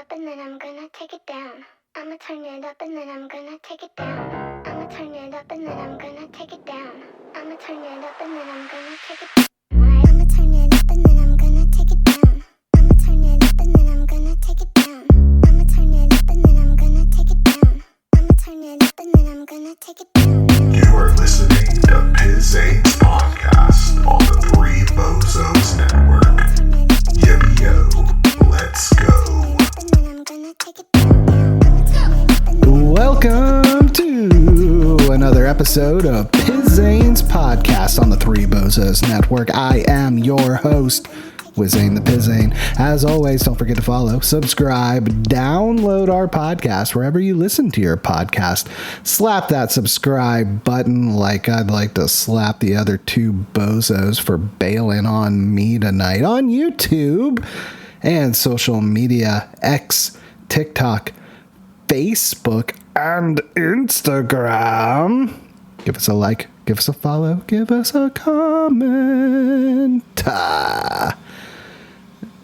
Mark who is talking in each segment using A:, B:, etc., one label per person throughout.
A: up and then I'm gonna take it down. I'ma turn it up and then I'm gonna take it down. I'ma turn it up and then I'm gonna take it down. I'ma turn it up and then I'm gonna take it down. I'ma turn it up and then I'm gonna take it down. I'ma turn it up and then I'm gonna take it down. I'ma turn it up and then I'm gonna take it down. I'ma turn it up and then I'm gonna take it down.
B: You are listening to Wizayne's podcast on the Three Bozos Network. Yo, let's go.
C: Welcome to another episode of Wizayne's podcast on the Three Bozos Network. I am your host, Wizayne the Pizain. As always, don't forget to follow, subscribe, download our podcast wherever you listen to your podcast. Slap that subscribe button like I'd like to slap the other two bozos for bailing on me tonight on YouTube and social media, X, TikTok, Facebook, and Instagram. Give us a like, give us a follow, give us a comment.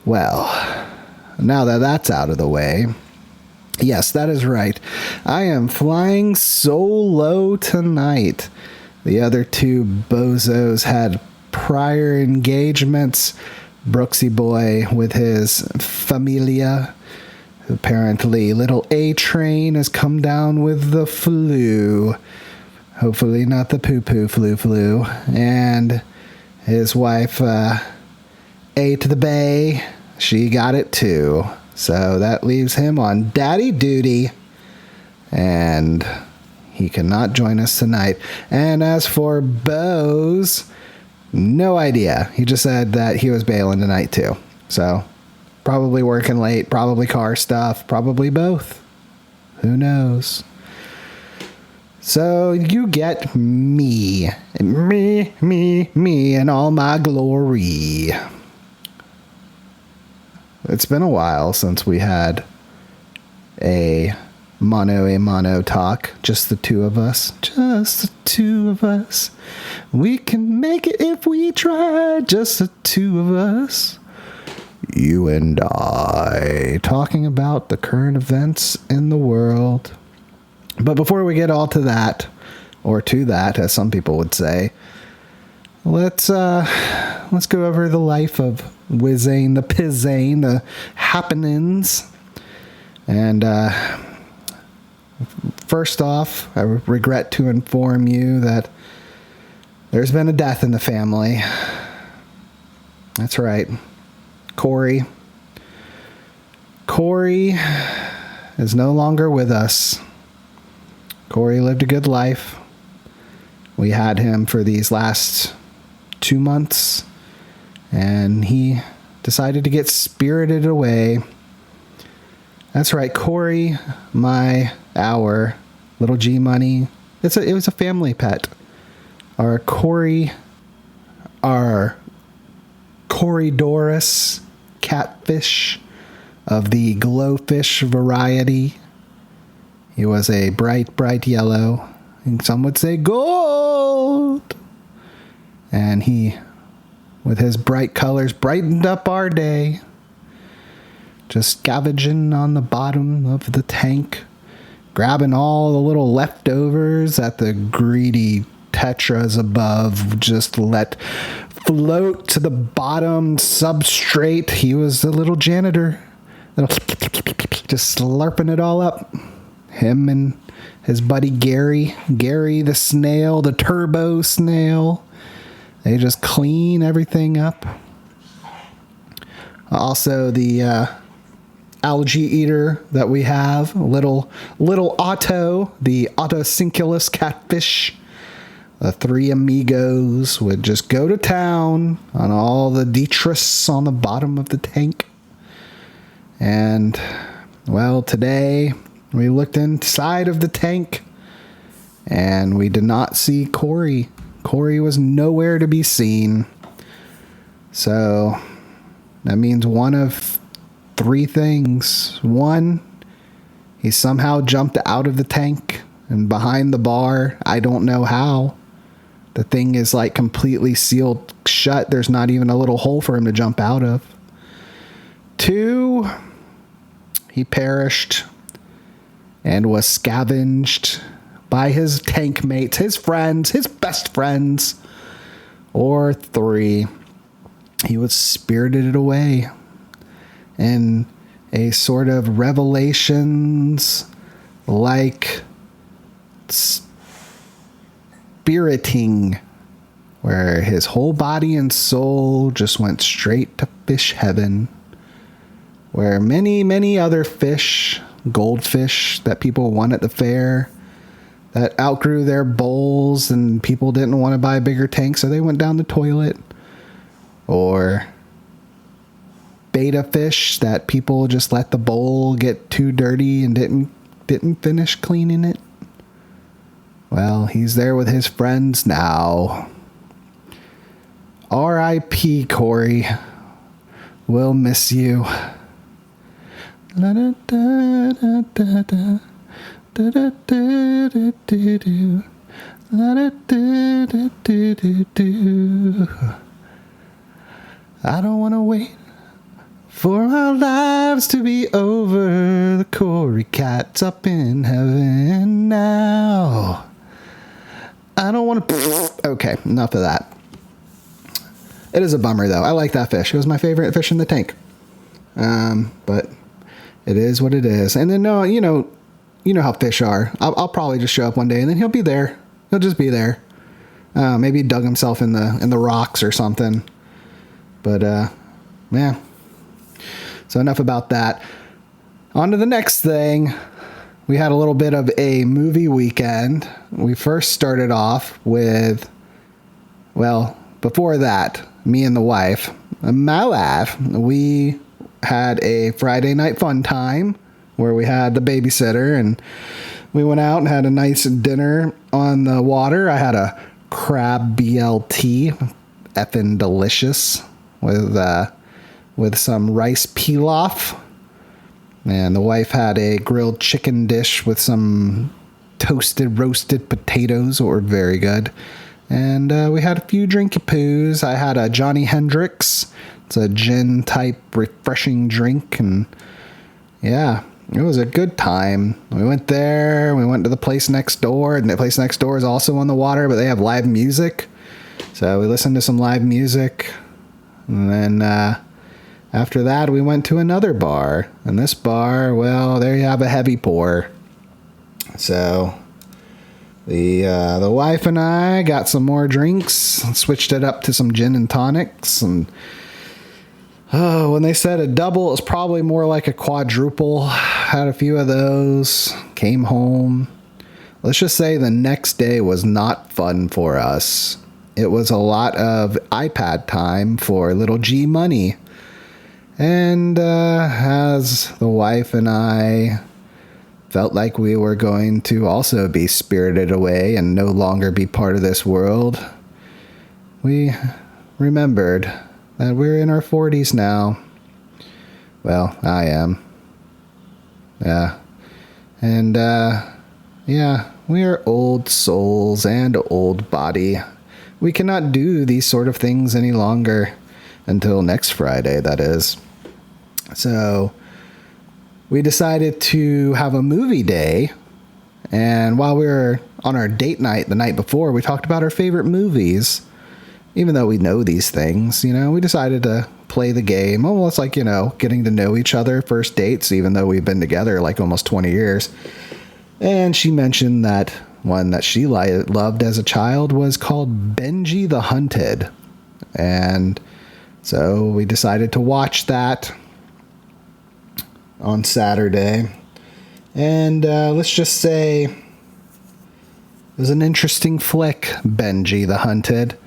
C: Well, now that that's out of the way, yes, that is right. I am flying solo tonight. The other two bozos had prior engagements. Brooksy boy with his familia. Apparently, little A-Train has come down with the flu. Hopefully not the poo-poo flu. And his wife, A to the Bay, she got it too. So that leaves him on daddy duty. And he cannot join us tonight. And as for Bose, no idea. He just said that he was bailing tonight too. So probably working late, probably car stuff, probably both. Who knows? So you get me, in all my glory. It's been a while since we had a mano talk. Just the two of us. We can make it if we try. Just the two of us. You and I. Talking about the current events in the world. But before we get all to that, or to that, as some people would say, let's go over the life of Wizayne the Pizain, the happenings. And first off, I regret to inform you that there's been a death in the family. That's right. Corey is no longer with us. Corey lived a good life. We had him for these last 2 months, and he decided to get spirited away. That's right, Corey, our little G Money. It was a family pet. Our Corydorus catfish of the glowfish variety. He was a bright yellow, and some would say gold. And he, with his bright colors, brightened up our day. Just scavenging on the bottom of the tank, grabbing all the little leftovers that the greedy tetras above just let float to the bottom substrate. He was the little janitor, just slurping it all up. Him and his buddy Gary the snail, the turbo snail, they just clean everything up. Also, the algae eater that we have, little Otto, the Ottocinculus catfish. The three amigos would just go to town on all the detritus on the bottom of the tank. And, well, today we looked inside of the tank and we did not see Corey. Corey was nowhere to be seen. So that means one of three things. One, he somehow jumped out of the tank and behind the bar. I don't know how. The thing is like completely sealed shut. There's not even a little hole for him to jump out of. Two, he perished and was scavenged by his tank mates, his friends, his best friends, or 3. He was spirited away in a sort of Revelations like spiriting, where his whole body and soul just went straight to fish heaven, where many, many other fish, goldfish that people won at the fair, that outgrew their bowls and people didn't want to buy a bigger tank, so they went down the toilet. Or beta fish that people just let the bowl get too dirty and didn't finish cleaning it. Well, he's there with his friends now. R.I.P. Corey. We'll miss you. I don't want to wait for our lives to be over. The Corey cat's up in heaven now. I don't want to... Okay, enough of that. It is a bummer, though. I like that fish. It was my favorite fish in the tank. But it is what it is. And then, no, you know how fish are. I'll probably just show up one day, and then he'll be there. He'll just be there. Maybe he dug himself in the rocks or something. But, yeah. So enough about that. On to the next thing. We had a little bit of a movie weekend. We first started off with, well, before that, me and the wife, my wife, we had a Friday night fun time where we had the babysitter and we went out and had a nice dinner on the water. I had a crab BLT, effing delicious, with some rice pilaf. And the wife had a grilled chicken dish with some toasted, roasted potatoes that were very good. And we had a few drinky poos. I had a Johnny Hendrix. It's a gin type refreshing drink. And yeah, it was a good time. We went there. We went to the place next door. And the place next door is also on the water, but they have live music. So we listened to some live music. And then after that, we went to another bar. And this bar, well, there you have a heavy pour. So the wife and I got some more drinks, switched it up to some gin and tonics. And when they said a double, it was probably more like a quadruple. Had a few of those, came home. Let's just say the next day was not fun for us. It was a lot of iPad time for little G Money. And as the wife and I felt like we were going to also be spirited away and no longer be part of this world, we remembered that we're in our 40s now. Well, I am. Yeah. And, yeah, we are old souls and old body. We cannot do these sort of things any longer until next Friday, that is. So we decided to have a movie day. And while we were on our date night the night before, we talked about our favorite movies. Even though we know these things, we decided to play the game. Almost like, getting to know each other, first dates, even though we've been together like almost 20 years. And she mentioned that one that she loved as a child was called Benji the Hunted. And so we decided to watch that on Saturday. And let's just say it was an interesting flick, Benji the Hunted.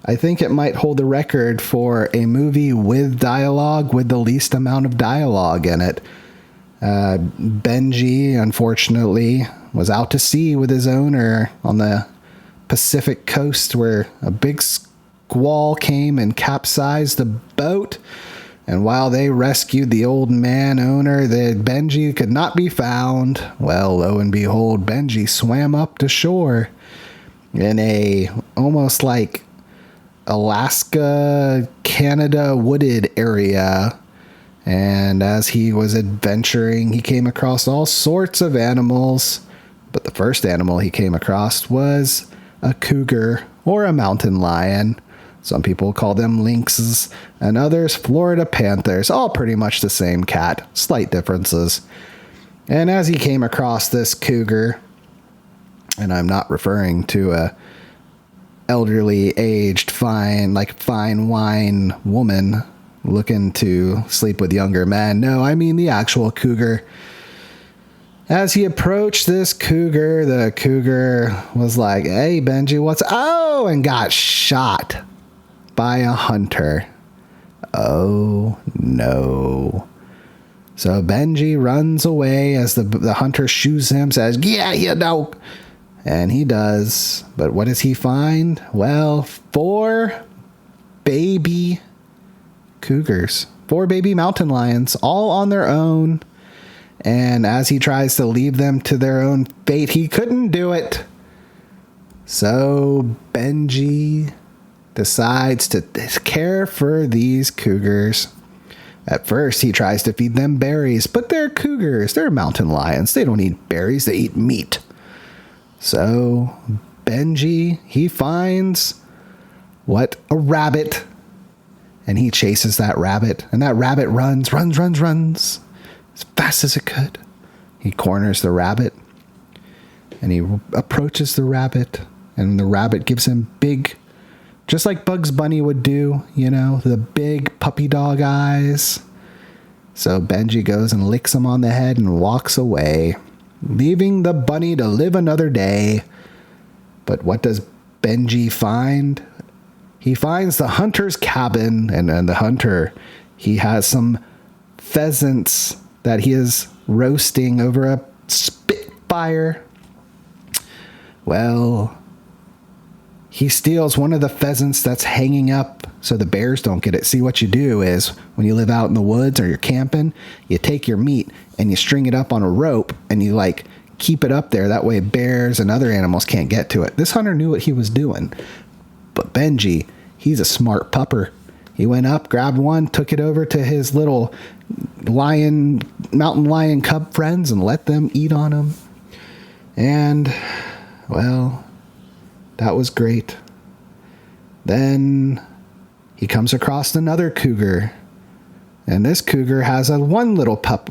C: I think it might hold the record for a movie with dialogue, with the least amount of dialogue in it. Benji, unfortunately, was out to sea with his owner on the Pacific coast where a big squall came and capsized the boat. And while they rescued the old man owner, Benji could not be found. Well, lo and behold, Benji swam up to shore in a almost like Alaska, Canada wooded area. And as he was adventuring, he came across all sorts of animals. But the first animal he came across was a cougar or a mountain lion. Some people call them lynxes, and others Florida panthers, all pretty much the same cat, slight differences. And as he came across this cougar, and I'm not referring to a elderly, aged, fine wine woman looking to sleep with younger men. No, I mean the actual cougar. As he approached this cougar, the cougar was like, "Hey, Benji, what's..." Oh, and got shot by a hunter. Oh, no. So Benji runs away as the hunter shoots him, says, "Yeah, you know." And he does. But what does he find? Well, 4 baby cougars. 4 baby mountain lions, all on their own. And as he tries to leave them to their own fate, he couldn't do it. So Benji decides to care for these cougars. At first, he tries to feed them berries, but they're cougars. They're mountain lions. They don't eat berries. They eat meat. So Benji, he finds a rabbit, and he chases that rabbit, and that rabbit runs as fast as it could. He corners the rabbit, and he approaches the rabbit, and the rabbit gives him big, just like Bugs Bunny would do, the big puppy dog eyes. So Benji goes and licks him on the head and walks away, leaving the bunny to live another day. But what does Benji find? He finds the hunter's cabin, and the hunter, he has some pheasants that he is roasting over a spitfire. Well, he steals one of the pheasants that's hanging up so the bears don't get it. See, what you do is when you live out in the woods or you're camping, you take your meat and you string it up on a rope and you keep it up there. That way bears and other animals can't get to it. This hunter knew what he was doing. But Benji, he's a smart pupper. He went up, grabbed one, took it over to his little mountain lion cub friends and let them eat on him. And, well, that was great. Then he comes across another cougar. And this cougar has one little cub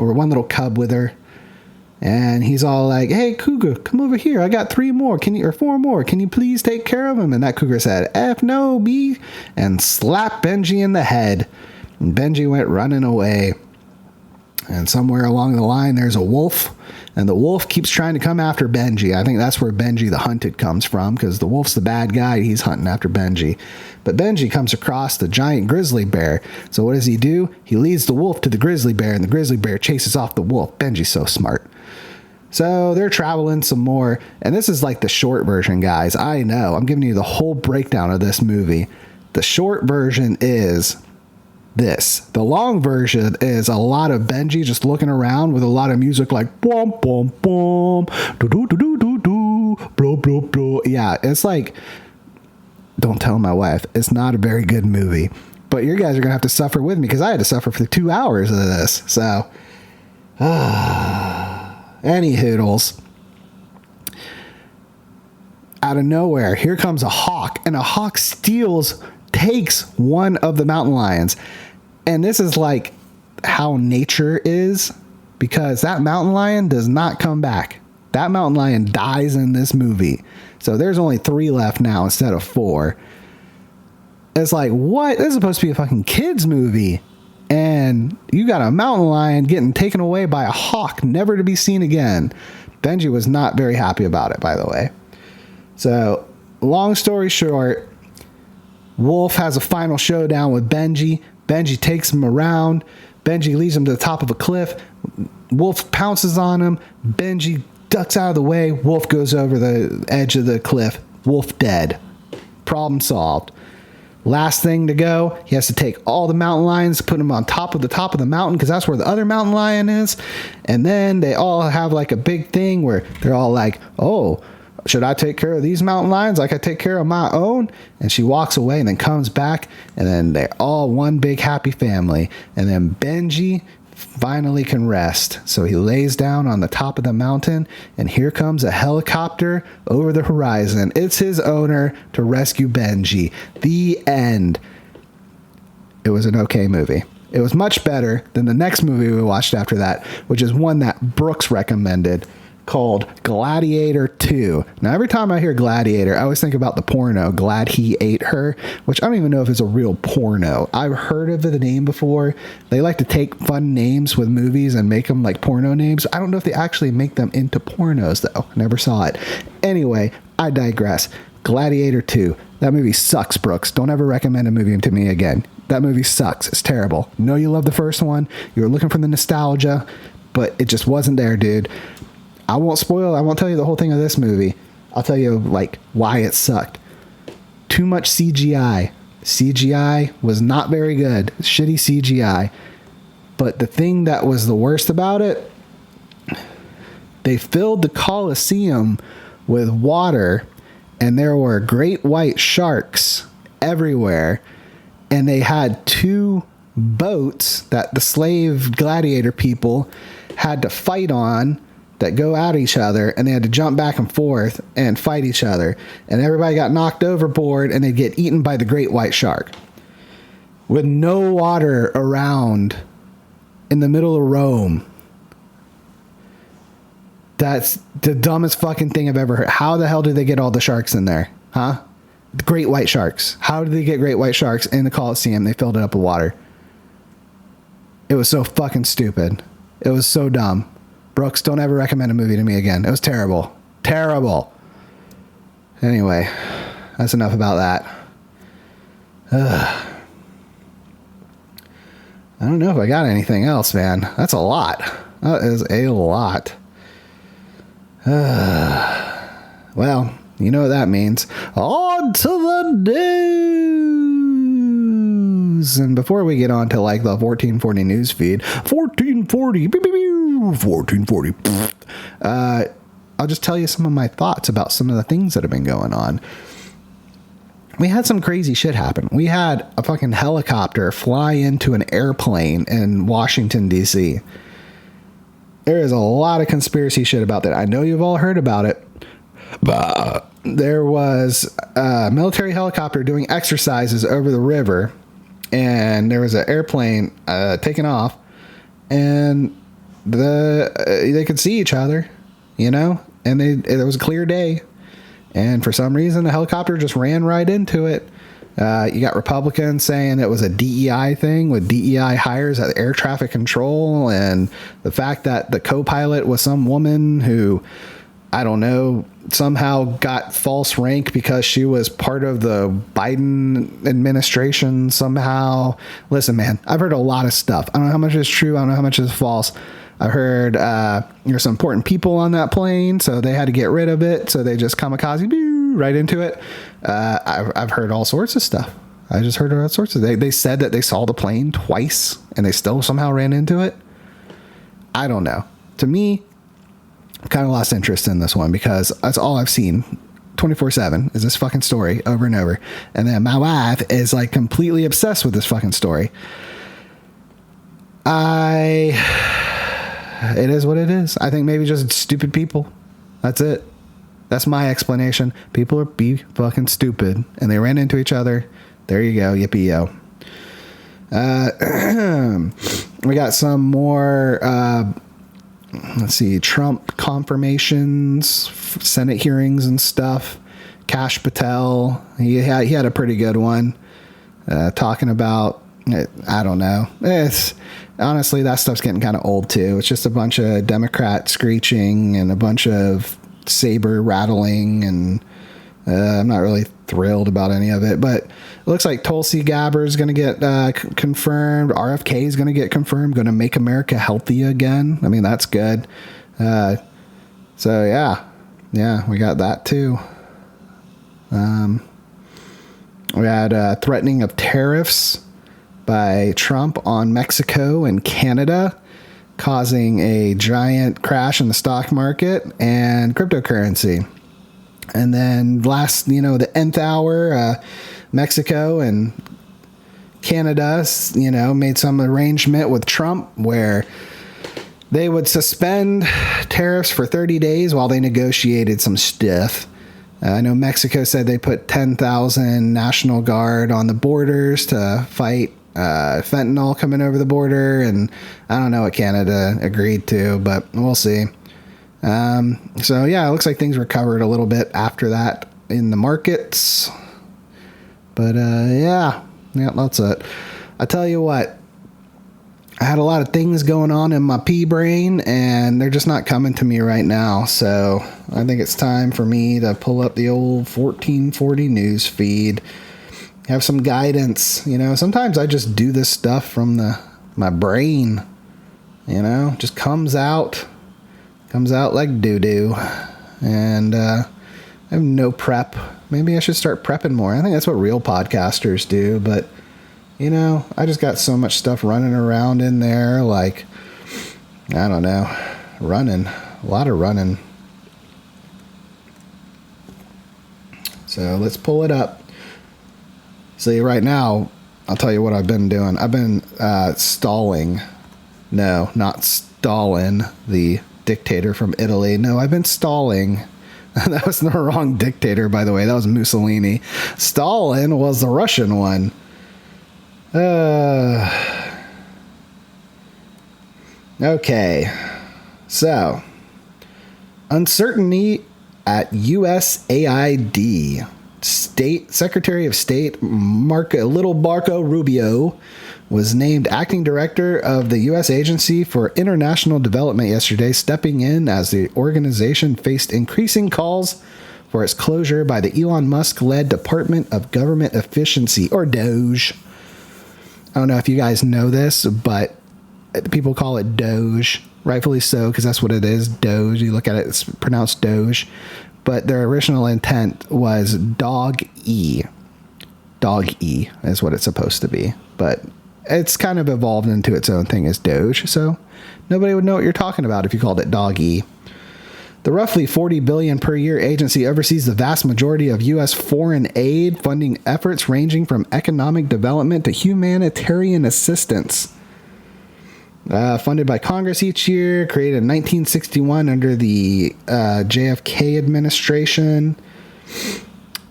C: with her. And he's all like, "Hey, cougar, come over here. I got 4 more. Can you please take care of him?" And that cougar said, "F no, B," and slapped Benji in the head. And Benji went running away. And somewhere along the line, there's a wolf. And the wolf keeps trying to come after Benji. I think that's where Benji the Hunted comes from, because the wolf's the bad guy. He's hunting after Benji. But Benji comes across the giant grizzly bear. So what does he do? He leads the wolf to the grizzly bear, and the grizzly bear chases off the wolf. Benji's so smart. So they're traveling some more. And this is like the short version, guys. I know. I'm giving you the whole breakdown of this movie. The short version is this. The long version is a lot of Benji just looking around with a lot of music like boom, boom, boom, do do do do do do, blah blah blah. Yeah, it's like, don't tell my wife. It's not a very good movie. But you guys are gonna have to suffer with me because I had to suffer for 2 hours of this. So, any hoodles. Out of nowhere, here comes a hawk, and a hawk takes one of the mountain lions. And this is like how nature is, because that mountain lion does not come back. That mountain lion dies in this movie. So there's only 3 left now instead of 4. It's like, what? This is supposed to be a fucking kids movie. And you got a mountain lion getting taken away by a hawk, never to be seen again. Benji was not very happy about it, by the way. So, long story short, Wolf has a final showdown with Benji. Benji takes him around. Benji leads him to the top of a cliff. Wolf pounces on him. Benji ducks out of the way. Wolf goes over the edge of the cliff. Wolf dead. Problem solved. Last thing to go, he has to take all the mountain lions, put them on top of the mountain, because that's where the other mountain lion is. And then they all have like a big thing where they're all like, "Oh, Should I take care of these mountain lions like I take care of my own? And she walks away and then comes back, and then they're all one big happy family. And then Benji finally can rest. So he lays down on the top of the mountain, and here comes a helicopter over the horizon. It's his owner to rescue Benji. The end. It was an okay movie. It was much better than the next movie we watched after that, which is one that Brooks recommended, called Gladiator 2. Now, every time I hear Gladiator, I always think about the porno, Glad He Ate Her, which I don't even know if it's a real porno. I've heard of the name before. They like to take fun names with movies and make them like porno names. I don't know if they actually make them into pornos, though. Never saw it. Anyway, I digress. Gladiator 2. That movie sucks, Brooks. Don't ever recommend a movie to me again. That movie sucks. It's terrible. Know you love the first one. You were looking for the nostalgia, but it just wasn't there, dude. I won't tell you the whole thing of this movie. I'll tell you, like, why it sucked. Too much CGI. CGI was not very good. Shitty CGI. But the thing that was the worst about it, they filled the Colosseum with water, and there were great white sharks everywhere, and they had 2 boats that the slave gladiator people had to fight on that go at each other, and they had to jump back and forth and fight each other, and everybody got knocked overboard, and they'd get eaten by the great white shark with no water around in the middle of Rome. That's the dumbest fucking thing I've ever heard. How the hell did they get all the sharks in there? Huh? The great white sharks. How did they get great white sharks in the Colosseum? They filled it up with water. It was so fucking stupid. It was so dumb. Brooks, don't ever recommend a movie to me again. It was terrible. Terrible. Anyway, that's enough about that. I don't know if I got anything else, man. That's a lot. That is a lot. Well, you know what that means. On to the news. And before we get on to like the 1440 news feed, 1440, 1440. I'll just tell you some of my thoughts about some of the things that have been going on. We had some crazy shit happen. We had a fucking helicopter fly into an airplane in Washington, D.C. There is a lot of conspiracy shit about that. I know you've all heard about it. But there was a military helicopter doing exercises over the river, and there was an airplane taking off, and they could see each other, you know, and it was a clear day, and for some reason the helicopter just ran right into it. You got Republicans saying it was a DEI thing with DEI hires at air traffic control, and the fact that the co-pilot was some woman who, I don't know, somehow got false rank because she was part of the Biden administration somehow. Listen, man, I've heard a lot of stuff. I don't know how much is true. I don't know how much is false. I heard there's some important people on that plane, so they had to get rid of it. So they just kamikaze right into it. I've heard all sorts of stuff. I just heard all sorts of. They said that they saw the plane twice and they still somehow ran into it. I don't know. To me, I kind of lost interest in this one because that's all I've seen 24/7 is this fucking story over and over. And then my wife is like completely obsessed with this fucking story. It is what it is. I think maybe just stupid people. That's it. That's my explanation. People are fucking stupid and they ran into each other. There you go. Yippee yo. We got some more, let's see, Trump confirmations, Senate hearings and stuff. Kash Patel, he had a pretty good one, talking about, I don't know. Honestly, that stuff's getting kind of old too. It's just a bunch of Democrat screeching and a bunch of saber rattling, and I'm not really thrilled about any of it, but it looks like Tulsi Gabbard is going to get confirmed. RFK is going to get confirmed, going to make America healthy again. I mean, that's good. So yeah, we got that too. We had threatening of tariffs by Trump on Mexico and Canada, causing a giant crash in the stock market and cryptocurrency. And then the nth hour, Mexico and Canada, made some arrangement with Trump where they would suspend tariffs for 30 days while they negotiated some stuff. I know Mexico said they put 10,000 National Guard on the borders to fight fentanyl coming over the border, and I don't know what Canada agreed to, but we'll see. So yeah, it looks like things recovered a little bit after that in the markets. But yeah, that's it. I tell you what, I had a lot of things going on in my pea brain, and they're just not coming to me right now. So I think it's time for me to pull up the old 1440 news feed, have some guidance. Sometimes I just do this stuff from my brain. Just comes out like doo-doo. And I have no prep. Maybe I should start prepping more. I think that's what real podcasters do, but I just got so much stuff running around in there, like, I don't know, running, a lot of running. So let's pull it up. See, right now, I'll tell you what I've been doing. I've been stalling. No, not Stalin, the dictator from Italy. No, I've been stalling. That was the wrong dictator, by the way. That was Mussolini. Stalin was the Russian one. Okay. So, uncertainty at USAID. Secretary of State Marco Rubio was named acting director of the U.S. Agency for International Development yesterday, stepping in as the organization faced increasing calls for its closure by the Elon Musk-led Department of Government Efficiency, or DOGE. I don't know if you guys know this, but people call it Doge, rightfully so, because that's what it is, Doge. You look at it, it's pronounced Doge. But their original intent was Dog-E. Dog-E is what it's supposed to be. But it's kind of evolved into its own thing as Doge, so nobody would know what you're talking about if you called it Dog-E. The roughly $40 billion per year agency oversees the vast majority of U.S. foreign aid, funding efforts ranging from economic development to humanitarian assistance. Funded by Congress each year, created in 1961 under the JFK administration.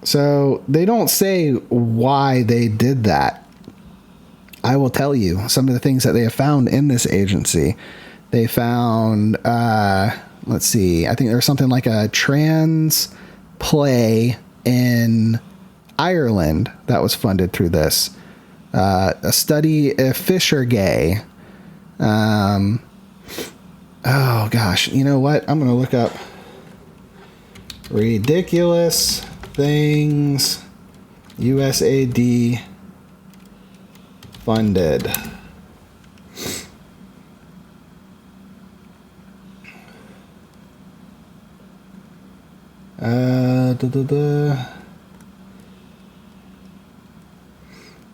C: So they don't say why they did that. I will tell you some of the things that they have found in this agency. They found, let's see, I think there was something like a trans play in Ireland that was funded through this. A study if fish are gay. Oh gosh, you know what? I'm going to look up ridiculous things USAID funded.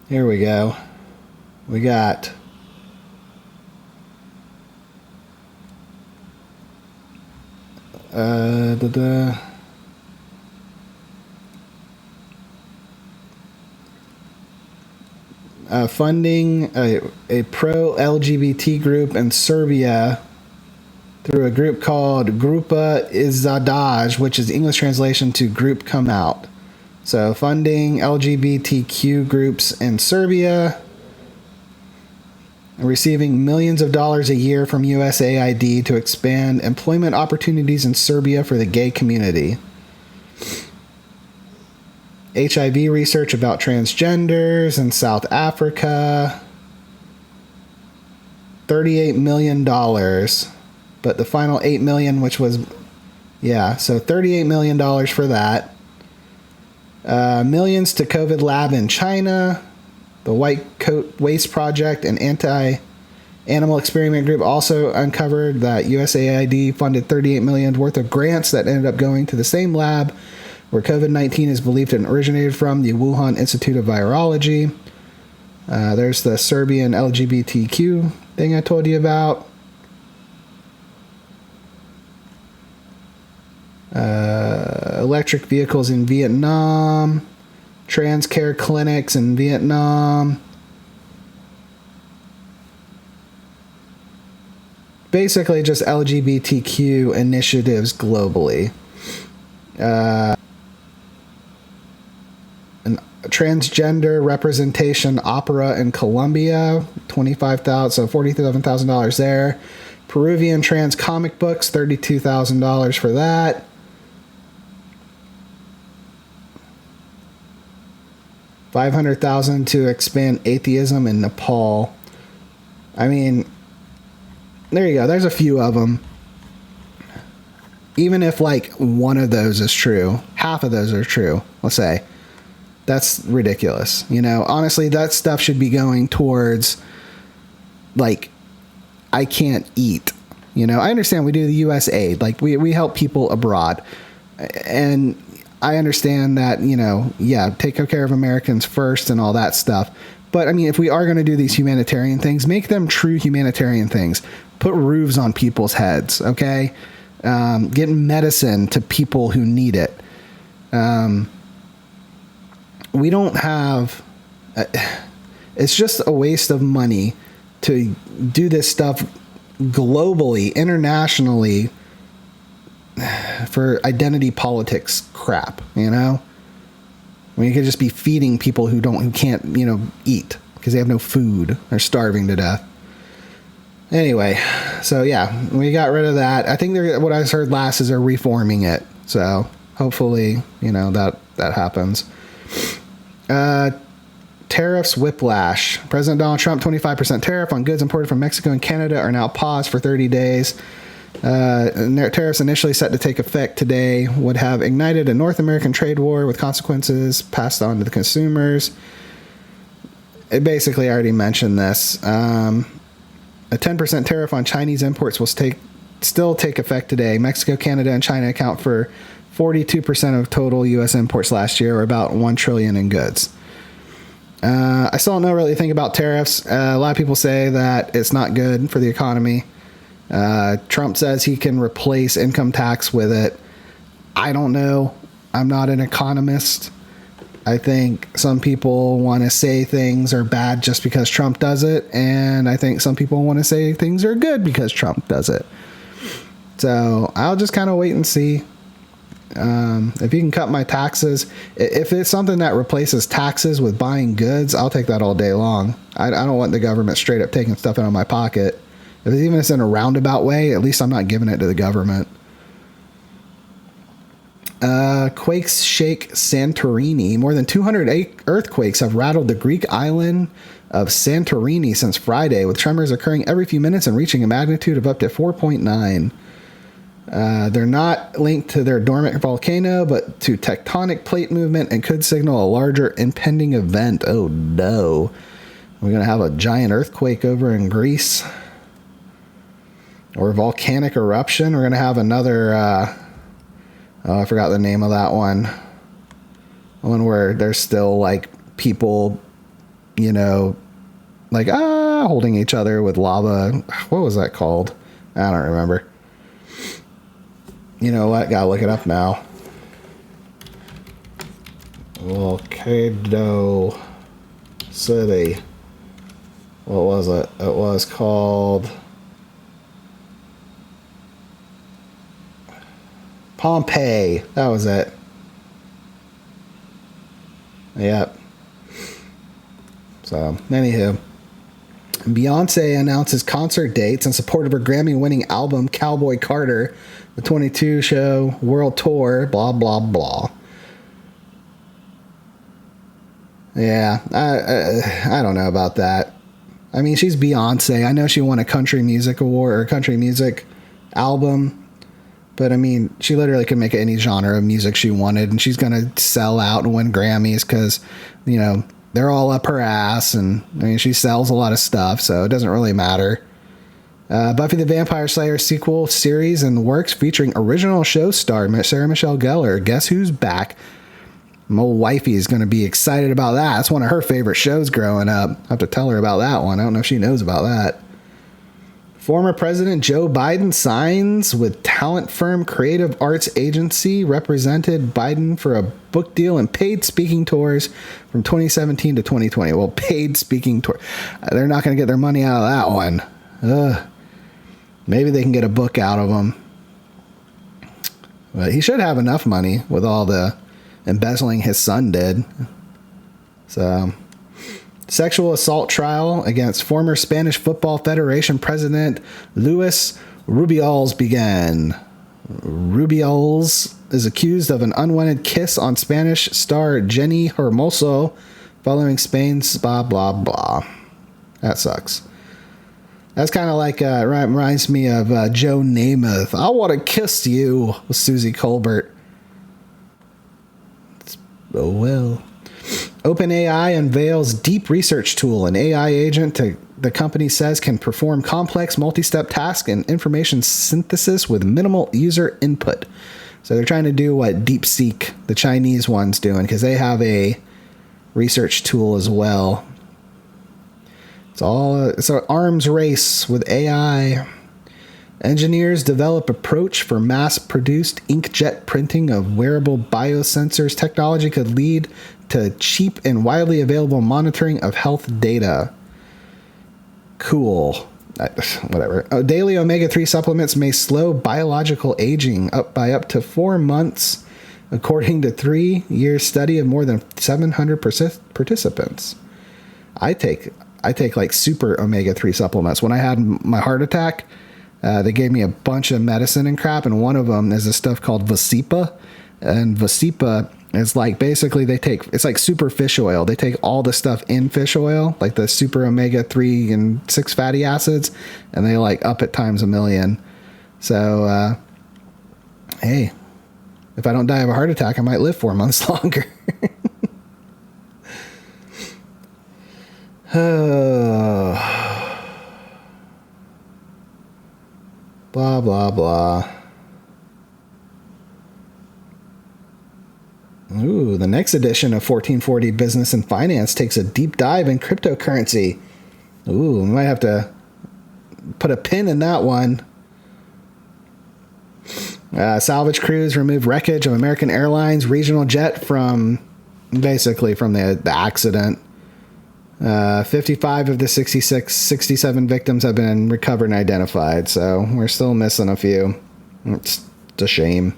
C: Here we go. We got funding a pro-LGBT group in Serbia through a group called Grupa Izadaj, which is the English translation to Group Come Out. So funding LGBTQ groups in Serbia, receiving millions of dollars a year from USAID to expand employment opportunities in Serbia for the gay community. HIV research about transgenders in South Africa. $38 million. But the final $8 million, which was, so $38 million for that. Millions to COVID lab in China. The White Coat Waste Project and Anti-Animal Experiment Group also uncovered that USAID funded $38 million worth of grants that ended up going to the same lab where COVID-19 is believed to have originated from, the Wuhan Institute of Virology. There's the Serbian LGBTQ thing I told you about. electric vehicles in Vietnam, trans care clinics in Vietnam. Basically just LGBTQ initiatives globally. An transgender representation opera in Colombia, $25,000, so $47,000 there. Peruvian trans comic books, $32,000 for that. $500,000 to expand atheism in Nepal. I mean, there you go. There's a few of them. Even if like one of those is true, half of those are true, let's say, that's ridiculous. You know, honestly, that stuff should be going towards like, I can't eat. You know, I understand we do the US aid, like we help people abroad, and I understand that, you know, yeah, take care of Americans first and all that stuff. But I mean, if we are going to do these humanitarian things, make them true humanitarian things. Put roofs on people's heads, okay? Get medicine to people who need it. We don't have... it's just a waste of money to do this stuff globally, internationally, for identity politics crap, you know? I mean, you could just be feeding people who can't, you know, eat because they have no food. They're starving to death. Anyway, so yeah, we got rid of that. I think what I heard last is they're reforming it. So hopefully, you know, that happens. Tariffs whiplash. President Donald Trump, 25% tariff on goods imported from Mexico and Canada are now paused for 30 days. Tariffs initially set to take effect today would have ignited a North American trade war with consequences passed on to the consumers. It basically, I already mentioned this. A 10% tariff on Chinese imports will still take effect today. Mexico, Canada, and China account for 42% of total U.S. imports last year, or about $1 trillion in goods. I still don't know really think about tariffs. A lot of people say that it's not good for the economy. Trump says he can replace income tax with it. I don't know. I'm not an economist. I think some people want to say things are bad just because Trump does it, and I think some people want to say things are good because Trump does it. So I'll just kind of wait and see. If you can cut my taxes, if it's something that replaces taxes with buying goods, I'll take that all day long. I don't want the government straight up taking stuff out of my pocket. If it's in a roundabout way, at least I'm not giving it to the government. Quakes shake Santorini. More than 200 earthquakes have rattled the Greek island of Santorini since Friday, with tremors occurring every few minutes and reaching a magnitude of up to 4.9. They're not linked to their dormant volcano, but to tectonic plate movement, and could signal a larger impending event. Oh no. We're going to have a giant earthquake over in Greece. Or volcanic eruption. We're going to have another... I forgot the name of that one. One where there's still, like, people, you know, like, holding each other with lava. What was that called? I don't remember. You know what? Gotta look it up now. Volcano City. What was it? It was called Pompeii. That was it. Yep. So, anywho. Beyonce announces concert dates in support of her Grammy-winning album Cowboy Carter, the 22-show world tour, blah, blah, blah. Yeah, I don't know about that. I mean, she's Beyonce. I know she won a country music award or country music album. But, I mean, she literally could make any genre of music she wanted, and she's going to sell out and win Grammys because, you know, they're all up her ass, and, I mean, she sells a lot of stuff, so it doesn't really matter. Buffy the Vampire Slayer sequel series in the works featuring original show star Sarah Michelle Gellar. Guess who's back? My old wifey is going to be excited about that. That's one of her favorite shows growing up. I have to tell her about that one. I don't know if she knows about that. Former President Joe Biden signs with talent firm Creative Arts Agency, represented Biden for a book deal and paid speaking tours from 2017 to 2020. Well, paid speaking tour. They're not going to get their money out of that one. Maybe they can get a book out of him. But he should have enough money with all the embezzling his son did. So, sexual assault trial against former Spanish Football Federation president Luis Rubiales began. Rubiales is accused of an unwanted kiss on Spanish star Jenny Hermoso following Spain's blah, blah, blah. That sucks. That's kind of like, reminds me of Joe Namath. I want to kiss you with Susie Colbert. Oh, well. OpenAI unveils deep research tool, an AI agent the company says can perform complex multi-step tasks and information synthesis with minimal user input. So they're trying to do what DeepSeek, the Chinese one's doing, because they have a research tool as well. It's an arms race with AI. Engineers develop approach for mass-produced inkjet printing of wearable biosensors. Technology could lead to cheap and widely available monitoring of health data. Cool. Whatever. Daily omega-3 supplements may slow biological aging by up to 4 months, according to 3-year study of more than 700 participants. I take like super omega-3 supplements. When I had my heart attack, they gave me a bunch of medicine and crap, and one of them is a stuff called Vasipa. And Vasipa is like, basically it's like super fish oil. They take all the stuff in fish oil, like the super omega-3 and 6 fatty acids, and they like up it times a million. So, hey, if I don't die of a heart attack, I might live 4 months longer. Blah, blah, blah. Ooh, the next edition of 1440 Business and Finance takes a deep dive in cryptocurrency. Ooh, we might have to put a pin in that one. Salvage crews remove wreckage of American Airlines regional jet from the accident. 55 of the 67 victims have been recovered and identified, so we're still missing a few. It's a shame.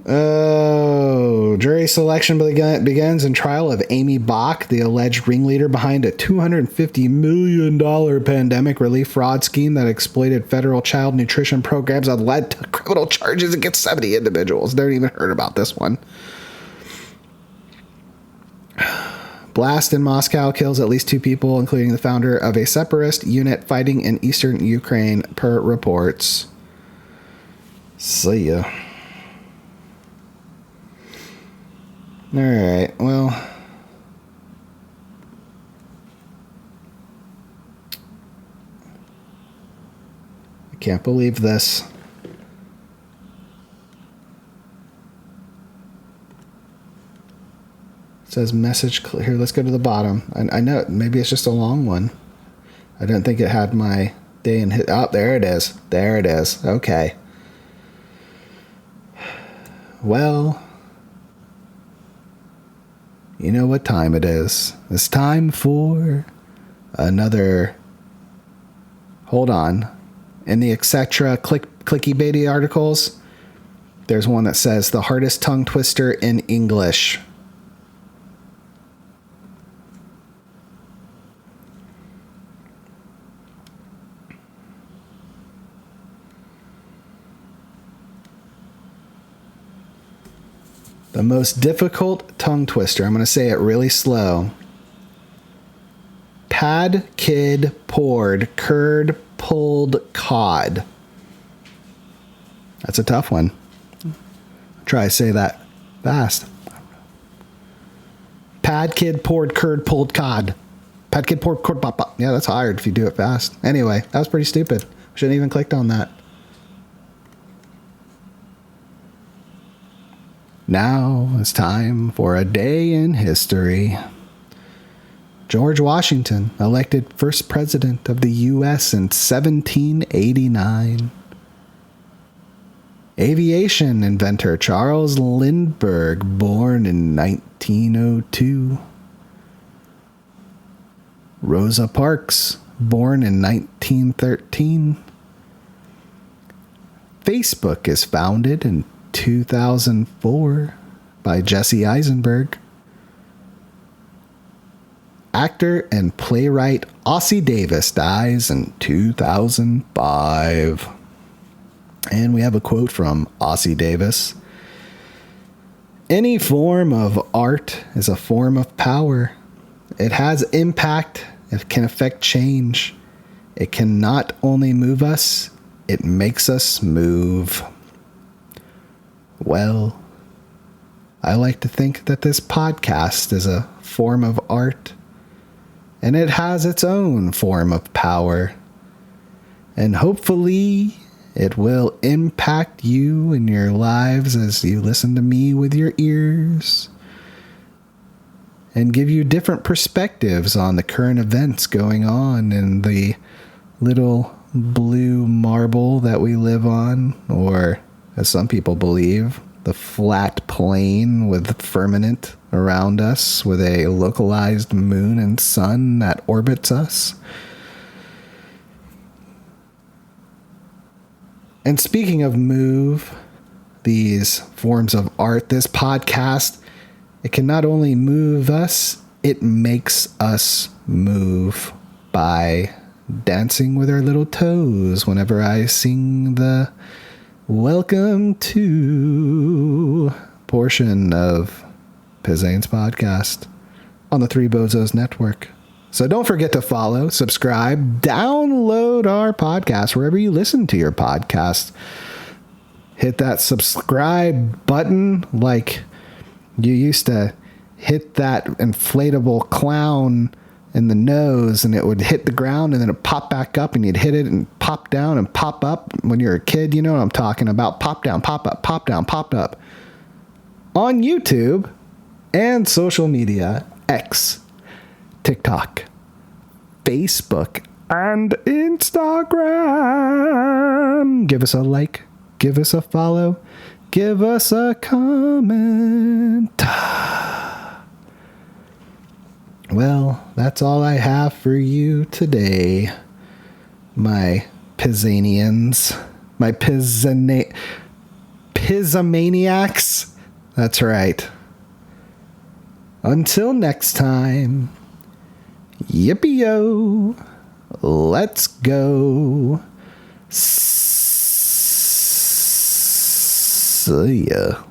C: Oh, jury selection begins in trial of Amy Bach, the alleged ringleader behind a $250 million pandemic relief fraud scheme that exploited federal child nutrition programs and led to criminal charges against 70 individuals. Never even heard about this one. Blast in Moscow kills at least 2 people, including the founder of a separatist unit fighting in eastern Ukraine, per reports. See ya. All right, well, I can't believe this. It says message clear. Here, let's go to the bottom. I know, maybe it's just a long one. I didn't think it had my day and hit. Oh, there it is. There it is. Okay. Well, you know what time it is. It's time for another. Hold on. In the etc. clicky baity articles, there's one that says the hardest tongue twister in English. The most difficult tongue twister. I'm going to say it really slow. Pad, kid, poured, curd, pulled, cod. That's a tough one. Try to say that fast. Pad, kid, poured, curd, pulled, cod. Pad, kid, poured, curd, pop, pop. Yeah, that's hard if you do it fast. Anyway, that was pretty stupid. Shouldn't even clicked on that. Now it's time for a day in history. George Washington, elected first president of the U.S. in 1789. Aviation inventor Charles Lindbergh, born in 1902. Rosa Parks, born in 1913. Facebook is founded in 2004 by Jesse Eisenberg. Actor and playwright Ossie Davis dies in 2005. And we have a quote from Ossie Davis. Any form of art is a form of power. It has impact. It can affect change. It can not only move us, it makes us move. Well, I like to think that this podcast is a form of art, and it has its own form of power. And hopefully, it will impact you in your lives as you listen to me with your ears and give you different perspectives on the current events going on in the little blue marble that we live on, or as some people believe, the flat plane with firmament around us with a localized moon and sun that orbits us. And speaking of move, these forms of art, this podcast, it can not only move us, it makes us move by dancing with our little toes whenever I sing the welcome to portion of Pizain's podcast on the Three Bozos Network. So don't forget to follow, subscribe, download our podcast wherever you listen to your podcast. Hit that subscribe button like you used to hit that inflatable clown in the nose, and it would hit the ground and then it pop back up, and you'd hit it and pop down and pop up when you're a kid. You know what I'm talking about. Pop down, pop up, pop down, pop up. On YouTube and social media, X, TikTok, Facebook, and Instagram. Give us a like, give us a follow, give us a comment. Well, that's all I have for you today, my Pizanians, my Pizamaniacs. That's right. Until next time, yippee-yo, let's go. See ya.